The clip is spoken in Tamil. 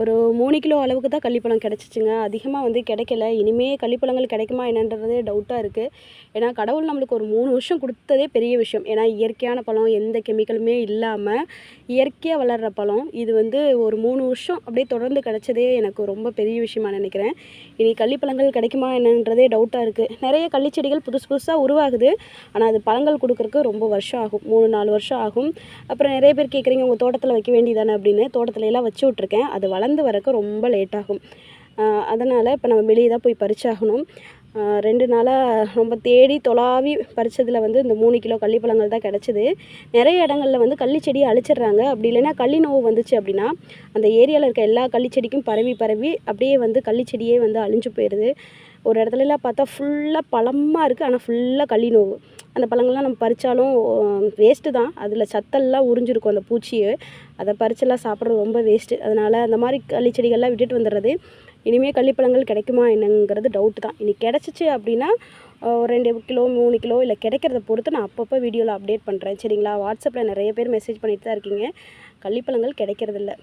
ஒரு 3 கிலோ அளவுக்கு தான் கள்ளிப்பழம் கிடச்சிச்சுங்க. அதிகமாக வந்து கிடைக்கல. இனிமே கள்ளிப்பழங்கள் கிடைக்குமா என்னன்றதே டவுட்டாக இருக்குது. ஏன்னா கடவுள் நம்மளுக்கு ஒரு 3 வருஷம் கொடுத்ததே பெரிய விஷயம். ஏன்னா இயற்கையான பழம், எந்த கெமிக்கலுமே இல்லாமல் இயற்கையாக வளர்கிற பழம். இது வந்து ஒரு 3 வருஷம் அப்படியே தொடர்ந்து கிடச்சதே எனக்கு ரொம்ப பெரிய விஷயமா நினைக்கிறேன். இனி கள்ளிப்பழங்கள் கிடைக்குமா என்னன்றதே டவுட்டாக இருக்குது. நிறைய கள்ளிச்செடிகள் புதுசு புதுசாக உருவாகுது. ஆனால் அது பழங்கள் கொடுக்குறக்கு ரொம்ப வருஷம் ஆகும். 3, 4 வருஷம் ஆகும். அப்புறம் நிறைய பேர் கேட்குறீங்க, உங்கள் தோட்டத்தில் வைக்க வேண்டியதானே அப்படின்னு. தோட்டத்துல எல்லாம் வச்சு விட்ருக்கேன். அது வளர்ந்து வரக்கு ரொம்ப லேட் ஆகும். அதனால் இப்போ நம்ம வெளியே தான் போய் பறிச்சாகணும். 2 நாளாக ரொம்ப தேடி தொலாவி பறிச்சதில் வந்து இந்த 3 கிலோ கள்ளிப்பழங்கள் தான் கிடச்சிது. நிறைய இடங்கள்ல வந்து கள்ளிச்செடியை அழிச்சிடுறாங்க. அப்படி இல்லைன்னா கள்ளி நோவு வந்துச்சு அப்படின்னா அந்த ஏரியாவில் இருக்க எல்லா கள்ளிச்செடிக்கும் பரவி பரவி அப்படியே வந்து கள்ளிச்செடியே வந்து அழிஞ்சு போயிடுது. ஒரு இடத்துலலாம் பார்த்தா ஃபுல்லாக பழமாக இருக்குது. ஆனால் ஃபுல்லாக கள்ளி நோவு. அந்த பழங்கள்லாம் நம்ம பறித்தாலும் வேஸ்ட்டு தான். அதில் சத்தெல்லாம் உறிஞ்சிருக்கும் அந்த பூச்சியை. அதை பறிச்செல்லாம் சாப்பிட்றது ரொம்ப வேஸ்ட்டு. அதனால் அந்த மாதிரி கள்ளிச்செடிகள்லாம் விட்டுட்டு வந்துடுறது. இனிமேல் கள்ளிப்பழங்கள் கிடைக்குமா என்னங்கிறது டவுட்டு தான். இனி கிடச்சிச்சு அப்படின்னா ஒரு 2 கிலோ 3 கிலோ இல்லை கிடைக்கிறத பொறுத்து நான் அப்பப்போ வீடியோவில் அப்டேட் பண்ணுறேன். சரிங்களா? வாட்ஸ்அப்பில் நிறைய பேர் மெசேஜ் பண்ணிட்டு தான் இருக்கீங்க. கள்ளிப்பழங்கள் கிடைக்கிறதில்ல.